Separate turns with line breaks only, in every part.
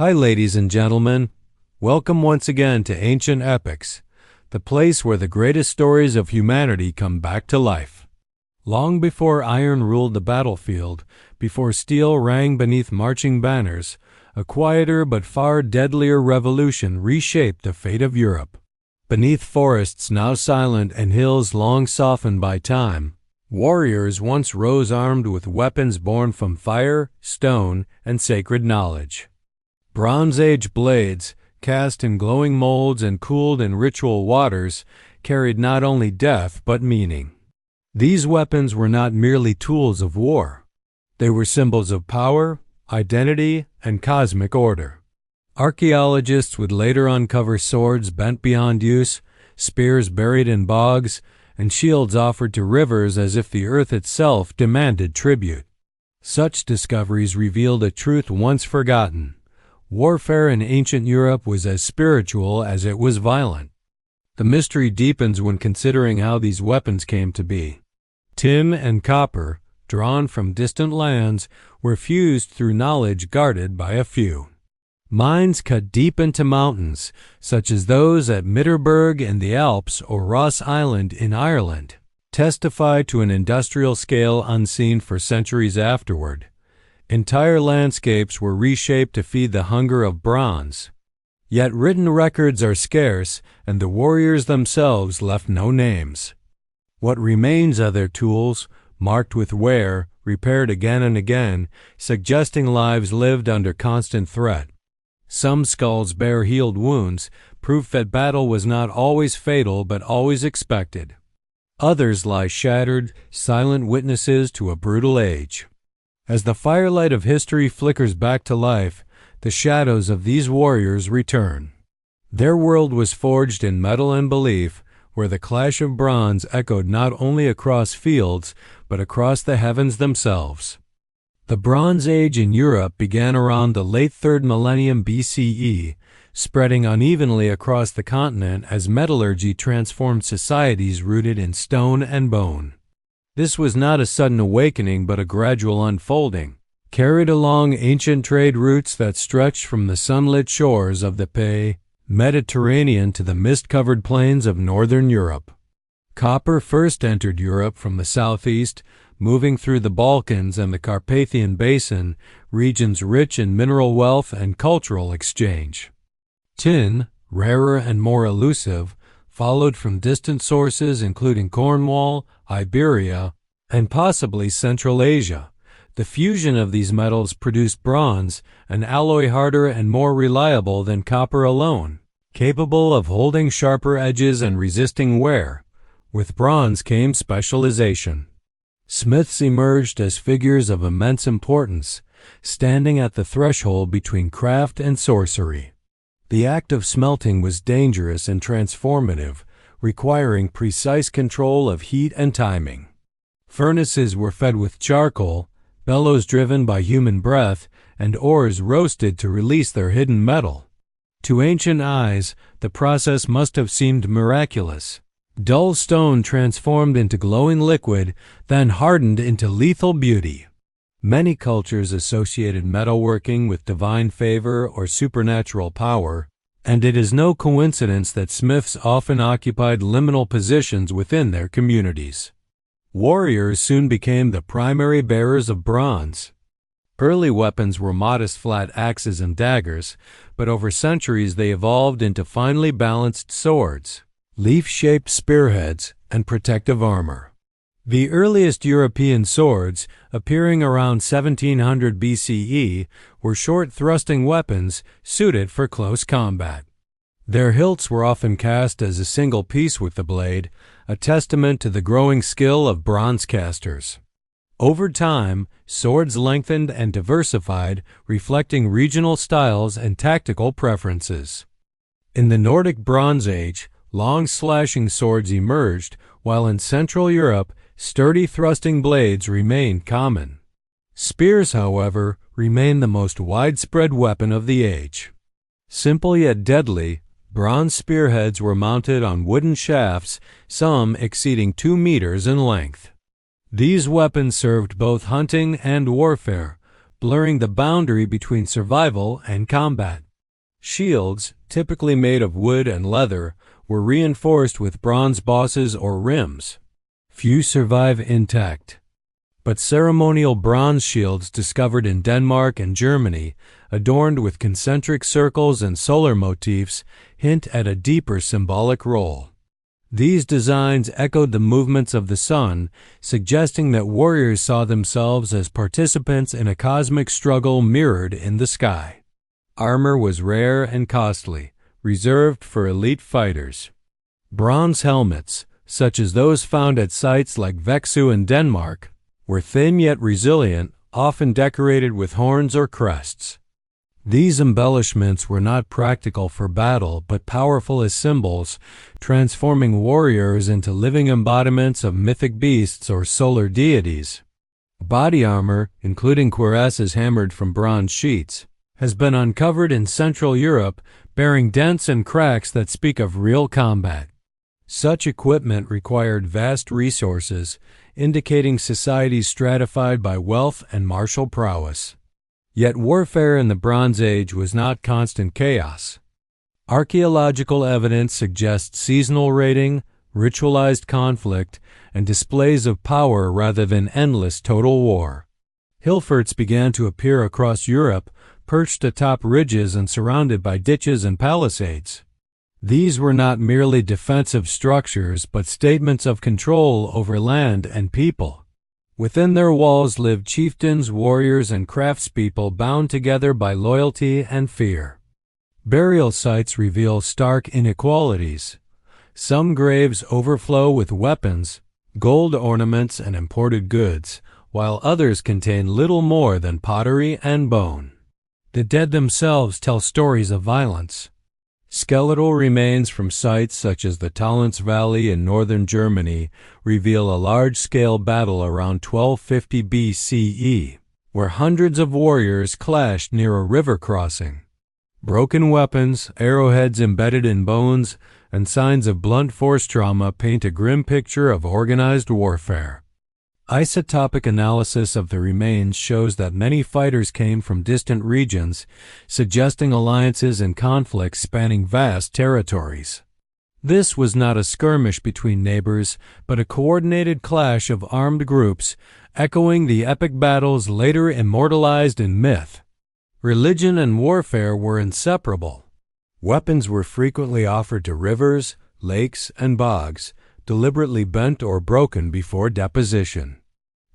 Hi, ladies and gentlemen. Welcome once again to Ancient Epics, the place where the greatest stories of humanity come back to life. Long before iron ruled the battlefield, before steel rang beneath marching banners, a quieter but far deadlier revolution reshaped the fate of Europe. Beneath forests now silent and hills long softened by time, warriors once rose armed with weapons born from fire, stone, and sacred knowledge. Bronze Age blades, cast in glowing molds and cooled in ritual waters, carried not only death but meaning. These weapons were not merely tools of war. They were symbols of power, identity, and cosmic order. Archaeologists would later uncover swords bent beyond use, spears buried in bogs, and shields offered to rivers as if the earth itself demanded tribute. Such discoveries revealed a truth once forgotten. Warfare in ancient Europe was as spiritual as it was violent. The mystery deepens when considering how these weapons came to be. Tin and copper, drawn from distant lands, were fused through knowledge guarded by a few. Mines cut deep into mountains, such as those at Mitterberg in the Alps or Ross Island in Ireland, testify to an industrial scale unseen for centuries afterward. Entire landscapes were reshaped to feed the hunger of bronze. Yet written records are scarce, and the warriors themselves left no names. What remains are their tools, marked with wear, repaired again and again, suggesting lives lived under constant threat. Some skulls bear healed wounds, proof that battle was not always fatal but always expected. Others lie shattered, silent witnesses to a brutal age. As the firelight of history flickers back to life, the shadows of these warriors return. Their world was forged in metal and belief, where the clash of bronze echoed not only across fields, but across the heavens themselves. The Bronze Age in Europe began around the late 3rd millennium BCE, spreading unevenly across the continent as metallurgy transformed societies rooted in stone and bone. This was not a sudden awakening but a gradual unfolding, carried along ancient trade routes that stretched from the sunlit shores of the Mediterranean to the mist-covered plains of northern Europe. Copper first entered Europe from the southeast, moving through the Balkans and the Carpathian Basin, regions rich in mineral wealth and cultural exchange. Tin, rarer and more elusive, followed from distant sources including Cornwall, Iberia, and possibly Central Asia. The fusion of these metals produced bronze, an alloy harder and more reliable than copper alone, capable of holding sharper edges and resisting wear. With bronze came specialization. Smiths emerged as figures of immense importance, standing at the threshold between craft and sorcery. The act of smelting was dangerous and transformative, requiring precise control of heat and timing. Furnaces were fed with charcoal, bellows driven by human breath, and ores roasted to release their hidden metal. To ancient eyes, the process must have seemed miraculous. Dull stone transformed into glowing liquid, then hardened into lethal beauty. Many cultures associated metalworking with divine favor or supernatural power, and it is no coincidence that smiths often occupied liminal positions within their communities. Warriors soon became the primary bearers of bronze. Early weapons were modest flat axes and daggers, but over centuries they evolved into finely balanced swords, leaf-shaped spearheads, and protective armor. The earliest European swords, appearing around 1700 BCE, were short thrusting weapons suited for close combat. Their hilts were often cast as a single piece with the blade, a testament to the growing skill of bronze casters. Over time, swords lengthened and diversified, reflecting regional styles and tactical preferences. In the Nordic Bronze Age, long slashing swords emerged, while in Central Europe, sturdy thrusting blades remained common. Spears, however, remained the most widespread weapon of the age. Simple yet deadly, bronze spearheads were mounted on wooden shafts, some exceeding 2 meters in length. These weapons served both hunting and warfare, blurring the boundary between survival and combat. Shields, typically made of wood and leather, were reinforced with bronze bosses or rims. Few survive intact. But ceremonial bronze shields discovered in Denmark and Germany, adorned with concentric circles and solar motifs, hint at a deeper symbolic role. These designs echoed the movements of the sun, suggesting that warriors saw themselves as participants in a cosmic struggle mirrored in the sky. Armor was rare and costly, reserved for elite fighters. Bronze helmets, such as those found at sites like Vexu in Denmark, were thin yet resilient, often decorated with horns or crests. These embellishments were not practical for battle but powerful as symbols, transforming warriors into living embodiments of mythic beasts or solar deities. Body armor, including cuirasses hammered from bronze sheets, has been uncovered in Central Europe, bearing dents and cracks that speak of real combat. Such equipment required vast resources, indicating societies stratified by wealth and martial prowess. Yet warfare in the Bronze Age was not constant chaos. Archaeological evidence suggests seasonal raiding, ritualized conflict, and displays of power rather than endless total war. Hill forts began to appear across Europe, perched atop ridges and surrounded by ditches and palisades. These were not merely defensive structures but statements of control over land and people. Within their walls lived chieftains, warriors, and craftspeople bound together by loyalty and fear. Burial sites reveal stark inequalities. Some graves overflow with weapons, gold ornaments, and imported goods, while others contain little more than pottery and bone. The dead themselves tell stories of violence. Skeletal remains from sites such as the Tollense Valley in northern Germany reveal a large-scale battle around 1250 BCE, where hundreds of warriors clashed near a river crossing. Broken weapons, arrowheads embedded in bones, and signs of blunt force trauma paint a grim picture of organized warfare. Isotopic analysis of the remains shows that many fighters came from distant regions, suggesting alliances and conflicts spanning vast territories. This was not a skirmish between neighbors, but a coordinated clash of armed groups, echoing the epic battles later immortalized in myth. Religion and warfare were inseparable. Weapons were frequently offered to rivers, lakes, and bogs, deliberately bent or broken before deposition.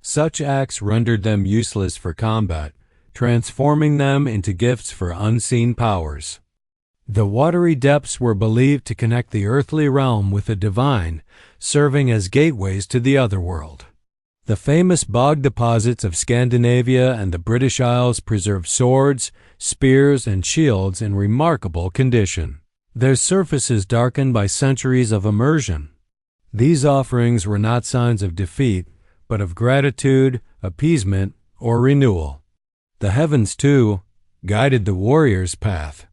Such acts rendered them useless for combat, transforming them into gifts for unseen powers. The watery depths were believed to connect the earthly realm with the divine, serving as gateways to the otherworld. The famous bog deposits of Scandinavia and the British Isles preserved swords, spears, and shields in remarkable condition, their surfaces darkened by centuries of immersion. These offerings were not signs of defeat, but of gratitude, appeasement, or renewal. The heavens, too, guided the warrior's path.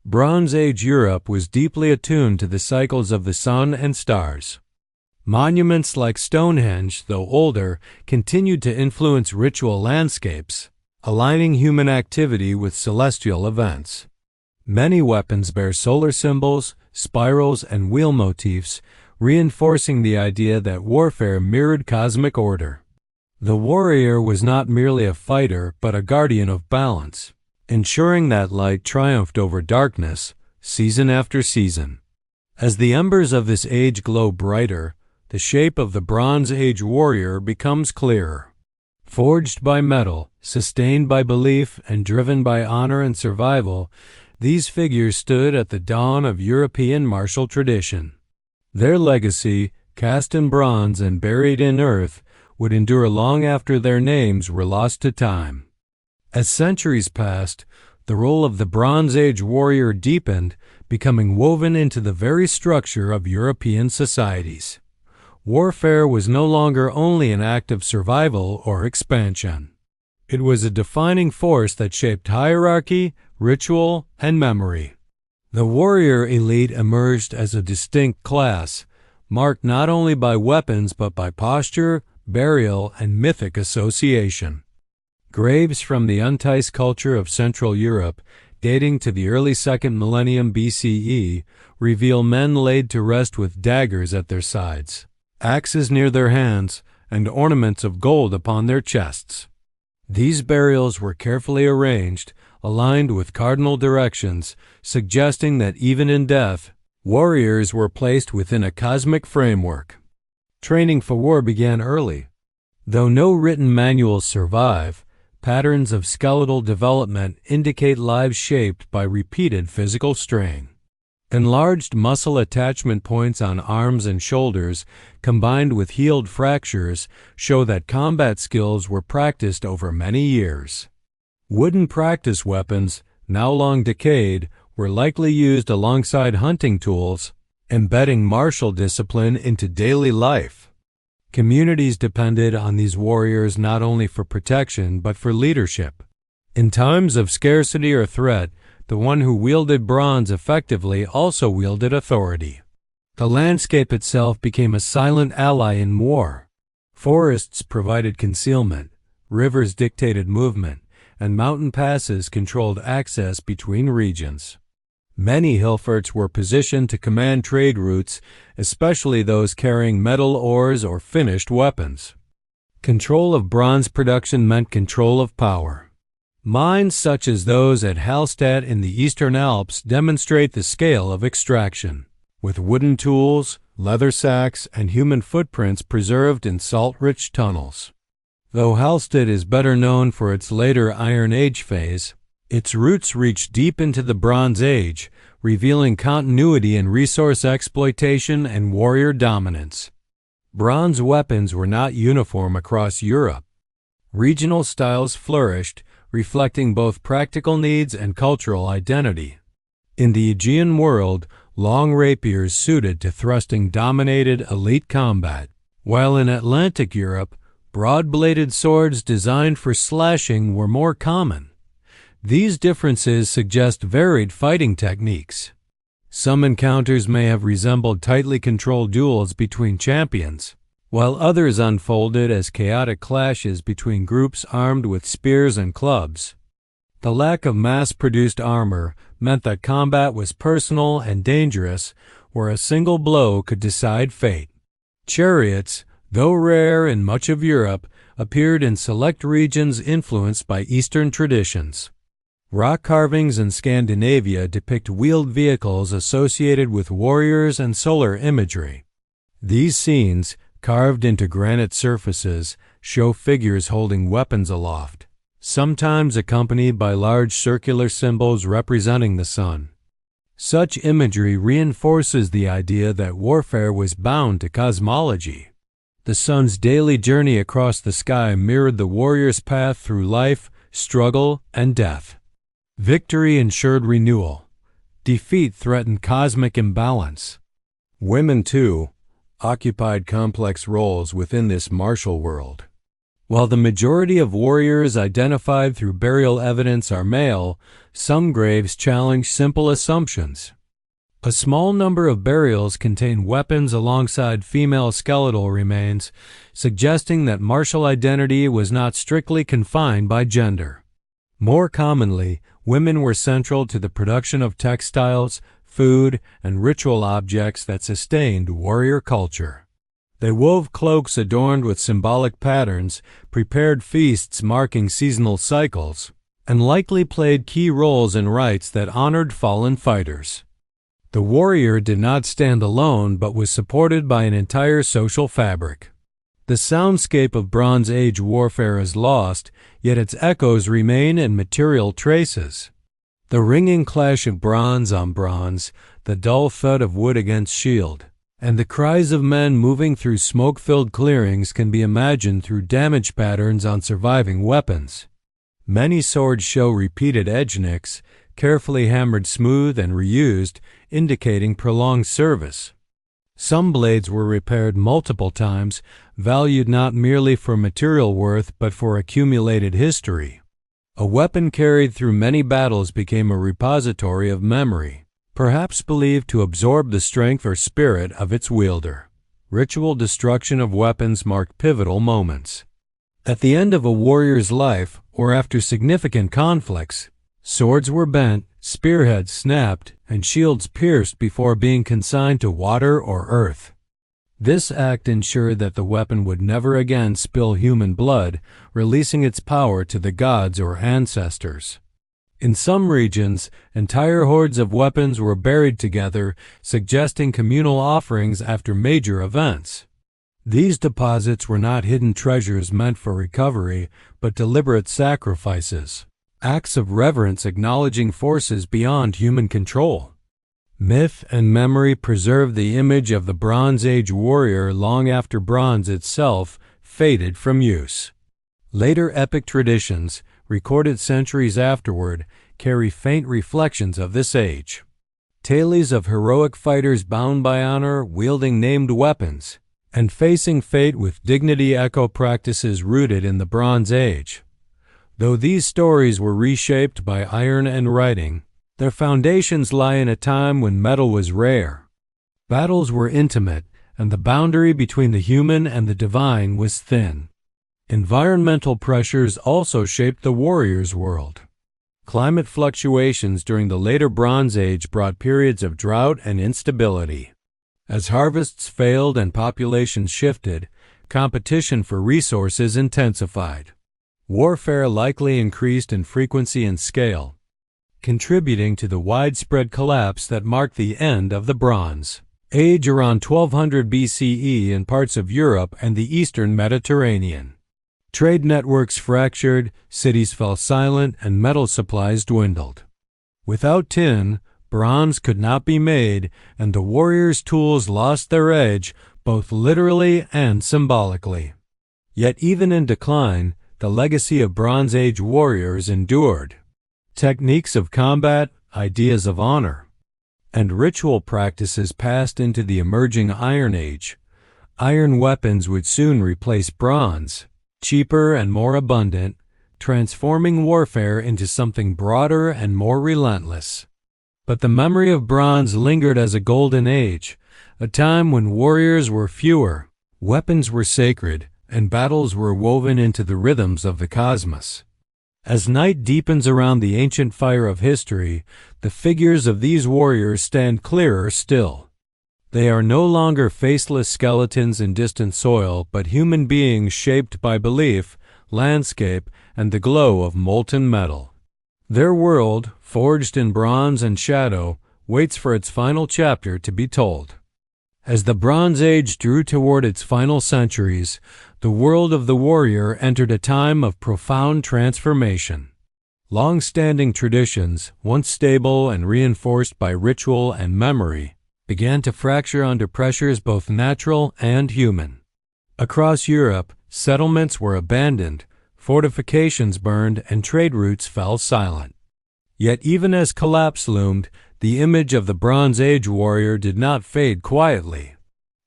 Bronze Age Europe was deeply attuned to the cycles of the sun and stars. Monuments like Stonehenge, though older, continued to influence ritual landscapes, aligning human activity with celestial events. Many weapons bear solar symbols, spirals, and wheel motifs, reinforcing the idea that warfare mirrored cosmic order. The warrior was not merely a fighter, but a guardian of balance, ensuring that light triumphed over darkness, season after season. As the embers of this age glow brighter, the shape of the Bronze Age warrior becomes clearer. Forged by metal, sustained by belief, and driven by honor and survival, these figures stood at the dawn of European martial tradition. Their legacy, cast in bronze and buried in earth, would endure long after their names were lost to time. As centuries passed, the role of the Bronze Age warrior deepened, becoming woven into the very structure of European societies. Warfare was no longer only an act of survival or expansion. It was a defining force that shaped hierarchy, ritual, and memory. The warrior elite emerged as a distinct class, marked not only by weapons but by posture, burial, and mythic association. Graves from the Untice culture of Central Europe, dating to the early 2nd millennium BCE, reveal men laid to rest with daggers at their sides, axes near their hands, and ornaments of gold upon their chests. These burials were carefully arranged, aligned with cardinal directions, suggesting that even in death, warriors were placed within a cosmic framework. Training for war began early. Though no written manuals survive, patterns of skeletal development indicate lives shaped by repeated physical strain. Enlarged muscle attachment points on arms and shoulders, combined with healed fractures, show that combat skills were practiced over many years. Wooden practice weapons, now long decayed, were likely used alongside hunting tools, embedding martial discipline into daily life. Communities depended on these warriors not only for protection but for leadership. In times of scarcity or threat, the one who wielded bronze effectively also wielded authority. The landscape itself became a silent ally in war. Forests provided concealment, rivers dictated movement, and mountain passes controlled access between regions. Many hillforts were positioned to command trade routes, especially those carrying metal ores or finished weapons. Control of bronze production meant control of power. Mines such as those at Hallstatt in the Eastern Alps demonstrate the scale of extraction, with wooden tools, leather sacks, and human footprints preserved in salt-rich tunnels. Though Hallstatt is better known for its later Iron Age phase, its roots reach deep into the Bronze Age, revealing continuity in resource exploitation and warrior dominance. Bronze weapons were not uniform across Europe. Regional styles flourished, reflecting both practical needs and cultural identity. In the Aegean world, long rapiers suited to thrusting-dominated elite combat, while in Atlantic Europe, broad-bladed swords designed for slashing were more common. These differences suggest varied fighting techniques. Some encounters may have resembled tightly controlled duels between champions, while others unfolded as chaotic clashes between groups armed with spears and clubs. The lack of mass-produced armor meant that combat was personal and dangerous, where a single blow could decide fate. Chariots, though rare in much of Europe, appeared in select regions influenced by Eastern traditions. Rock carvings in Scandinavia depict wheeled vehicles associated with warriors and solar imagery. These scenes, carved into granite surfaces, show figures holding weapons aloft, sometimes accompanied by large circular symbols representing the sun. Such imagery reinforces the idea that warfare was bound to cosmology. The sun's daily journey across the sky mirrored the warrior's path through life, struggle, and death. Victory ensured renewal. Defeat threatened cosmic imbalance. Women, too, occupied complex roles within this martial world. While the majority of warriors identified through burial evidence are male, some graves challenge simple assumptions. A small number of burials contain weapons alongside female skeletal remains, suggesting that martial identity was not strictly confined by gender. More commonly, women were central to the production of textiles, food, and ritual objects that sustained warrior culture. They wove cloaks adorned with symbolic patterns, prepared feasts marking seasonal cycles, and likely played key roles in rites that honored fallen fighters. The warrior did not stand alone but was supported by an entire social fabric. The soundscape of Bronze Age warfare is lost, yet its echoes remain in material traces. The ringing clash of bronze on bronze, the dull thud of wood against shield, and the cries of men moving through smoke-filled clearings can be imagined through damage patterns on surviving weapons. Many swords show repeated edge nicks, carefully hammered smooth and reused, indicating prolonged service. Some blades were repaired multiple times, valued not merely for material worth but for accumulated history. A weapon carried through many battles became a repository of memory, perhaps believed to absorb the strength or spirit of its wielder. Ritual destruction of weapons marked pivotal moments. At the end of a warrior's life, or after significant conflicts, swords were bent, spearheads snapped, and shields pierced before being consigned to water or earth. This act ensured that the weapon would never again spill human blood, releasing its power to the gods or ancestors. In some regions, entire hordes of weapons were buried together, suggesting communal offerings after major events. These deposits were not hidden treasures meant for recovery, but deliberate sacrifices, acts of reverence acknowledging forces beyond human control. Myth and memory preserve the image of the Bronze Age warrior long after bronze itself faded from use. Later epic traditions, recorded centuries afterward, carry faint reflections of this age. Tales of heroic fighters bound by honor, wielding named weapons, and facing fate with dignity echo practices rooted in the Bronze Age. Though these stories were reshaped by iron and writing, their foundations lie in a time when metal was rare. Battles were intimate, and the boundary between the human and the divine was thin. Environmental pressures also shaped the warrior's world. Climate fluctuations during the later Bronze Age brought periods of drought and instability. As harvests failed and populations shifted, competition for resources intensified. Warfare likely increased in frequency and scale, contributing to the widespread collapse that marked the end of the Bronze Age around 1200 BCE in parts of Europe and the eastern Mediterranean. Trade networks fractured, cities fell silent, and metal supplies dwindled. Without tin, bronze could not be made, and the warrior's tools lost their edge, both literally and symbolically. Yet even in decline, the legacy of Bronze Age warriors endured. Techniques of combat, ideas of honor, and ritual practices passed into the emerging Iron Age. Iron weapons would soon replace bronze, cheaper and more abundant, transforming warfare into something broader and more relentless. But the memory of bronze lingered as a golden age, a time when warriors were fewer, weapons were sacred, and battles were woven into the rhythms of the cosmos. As night deepens around the ancient fire of history, the figures of these warriors stand clearer still. They are no longer faceless skeletons in distant soil, but human beings shaped by belief, landscape, and the glow of molten metal. Their world, forged in bronze and shadow, waits for its final chapter to be told. As the Bronze Age drew toward its final centuries, the world of the warrior entered a time of profound transformation. Long-standing traditions, once stable and reinforced by ritual and memory, began to fracture under pressures both natural and human. Across Europe, settlements were abandoned, fortifications burned, and trade routes fell silent. Yet even as collapse loomed, the image of the Bronze Age warrior did not fade quietly.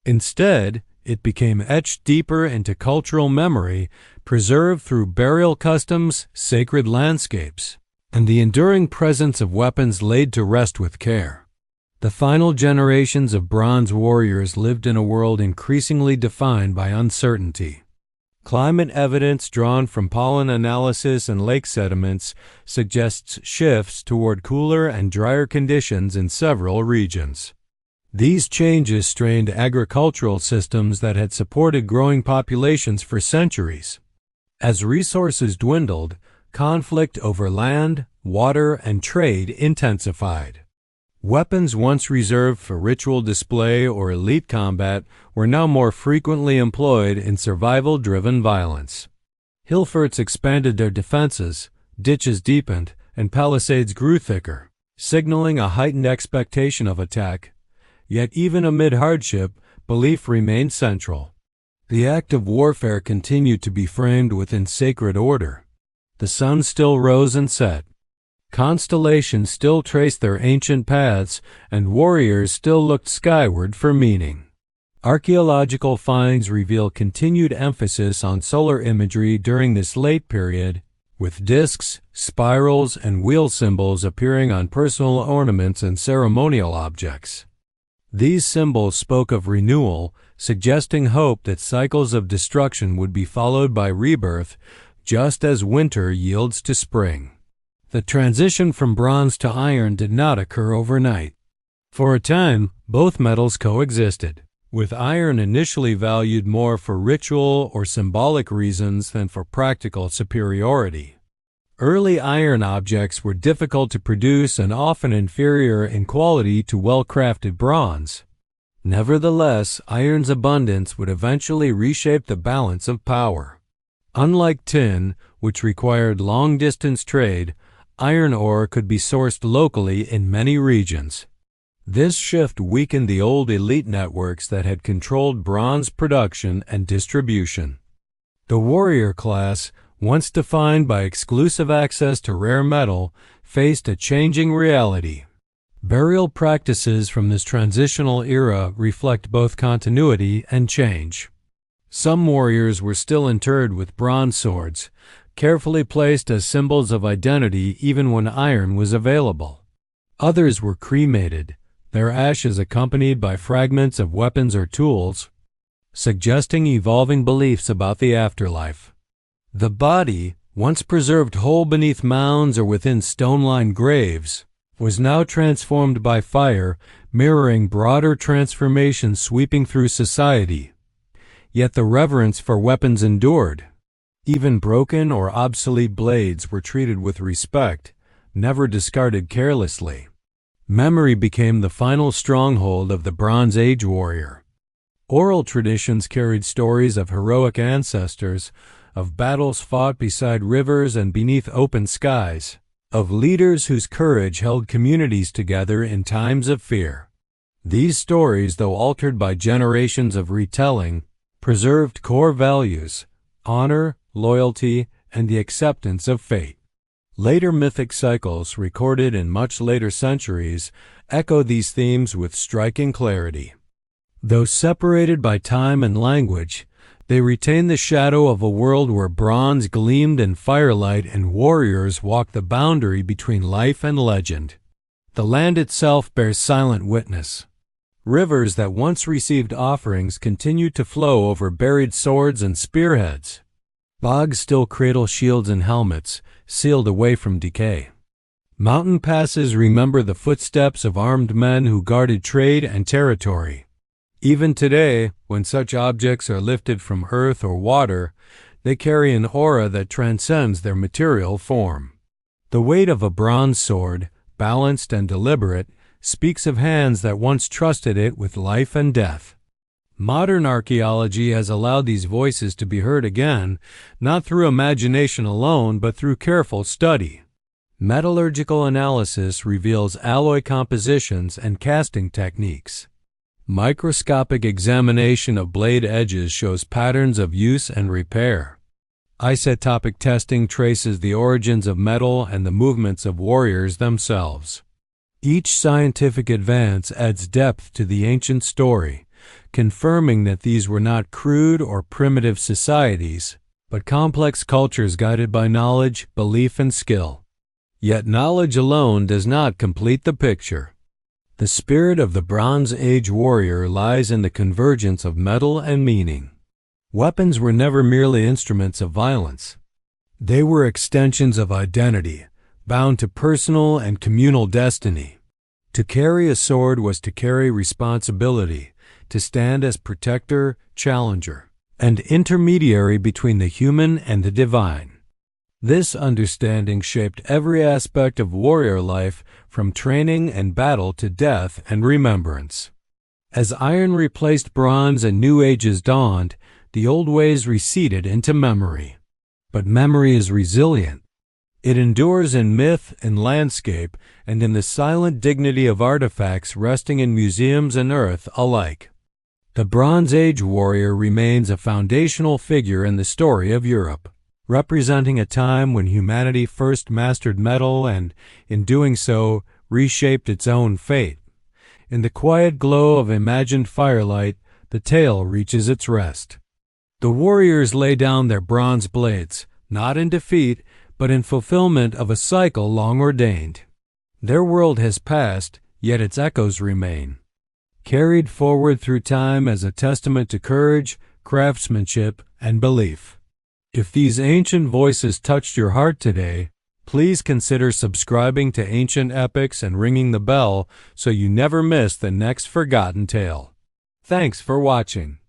Instead, it became etched deeper into cultural memory, preserved through burial customs, sacred landscapes, and the enduring presence of weapons laid to rest with care. The final generations of bronze warriors lived in a world increasingly defined by uncertainty. Climate evidence drawn from pollen analysis and lake sediments suggests shifts toward cooler and drier conditions in several regions. These changes strained agricultural systems that had supported growing populations for centuries. As resources dwindled, conflict over land, water, and trade intensified. Weapons once reserved for ritual display or elite combat were now more frequently employed in survival-driven violence. Hill forts expanded their defenses, ditches deepened, and palisades grew thicker, signaling a heightened expectation of attack. Yet even amid hardship, belief remained central. The act of warfare continued to be framed within sacred order. The sun still rose and set. Constellations still traced their ancient paths, and warriors still looked skyward for meaning. Archaeological finds reveal continued emphasis on solar imagery during this late period, with discs, spirals, and wheel symbols appearing on personal ornaments and ceremonial objects. These symbols spoke of renewal, suggesting hope that cycles of destruction would be followed by rebirth, just as winter yields to spring. The transition from bronze to iron did not occur overnight. For a time, both metals coexisted, with iron initially valued more for ritual or symbolic reasons than for practical superiority. Early iron objects were difficult to produce and often inferior in quality to well-crafted bronze. Nevertheless, iron's abundance would eventually reshape the balance of power. Unlike tin, which required long-distance trade, iron ore could be sourced locally in many regions. This shift weakened the old elite networks that had controlled bronze production and distribution. The warrior class, once defined by exclusive access to rare metal, faced a changing reality. Burial practices from this transitional era reflect both continuity and change. Some warriors were still interred with bronze swords, carefully placed as symbols of identity even when iron was available. Others were cremated, their ashes accompanied by fragments of weapons or tools, suggesting evolving beliefs about the afterlife. The body, once preserved whole beneath mounds or within stone-lined graves, was now transformed by fire, mirroring broader transformations sweeping through society. Yet the reverence for weapons endured. Even broken or obsolete blades were treated with respect, never discarded carelessly. Memory became the final stronghold of the Bronze Age warrior. Oral traditions carried stories of heroic ancestors, of battles fought beside rivers and beneath open skies, of leaders whose courage held communities together in times of fear. These stories, though altered by generations of retelling, preserved core values: honor, loyalty, and the acceptance of fate. Later mythic cycles, recorded in much later centuries, echo these themes with striking clarity. Though separated by time and language, they retain the shadow of a world where bronze gleamed in firelight and warriors walked the boundary between life and legend. The land itself bears silent witness. Rivers that once received offerings continue to flow over buried swords and spearheads. Bogs still cradle shields and helmets, sealed away from decay. Mountain passes remember the footsteps of armed men who guarded trade and territory. Even today, when such objects are lifted from earth or water, they carry an aura that transcends their material form. The weight of a bronze sword, balanced and deliberate, speaks of hands that once trusted it with life and death. Modern archaeology has allowed these voices to be heard again, not through imagination alone, but through careful study. Metallurgical analysis reveals alloy compositions and casting techniques. Microscopic examination of blade edges shows patterns of use and repair. Isotopic testing traces the origins of metal and the movements of warriors themselves. Each scientific advance adds depth to the ancient story, confirming that these were not crude or primitive societies, but complex cultures guided by knowledge, belief, and skill. Yet knowledge alone does not complete the picture. The spirit of the Bronze Age warrior lies in the convergence of metal and meaning. Weapons were never merely instruments of violence. They were extensions of identity, bound to personal and communal destiny. To carry a sword was to carry responsibility, to stand as protector, challenger, and intermediary between the human and the divine. This understanding shaped every aspect of warrior life, from training and battle to death and remembrance. As iron replaced bronze and new ages dawned, the old ways receded into memory. But memory is resilient. It endures in myth and landscape and in the silent dignity of artifacts resting in museums and earth alike. The Bronze Age warrior remains a foundational figure in the story of Europe, representing a time when humanity first mastered metal and, in doing so, reshaped its own fate. In the quiet glow of imagined firelight, the tale reaches its rest. The warriors lay down their bronze blades, not in defeat, but in fulfillment of a cycle long ordained. Their world has passed, yet its echoes remain. carried forward through time as a testament to courage, craftsmanship, and belief. If these ancient voices touched your heart today, please consider subscribing to Ancient Epics and ringing the bell so you never miss the next forgotten tale. Thanks for watching.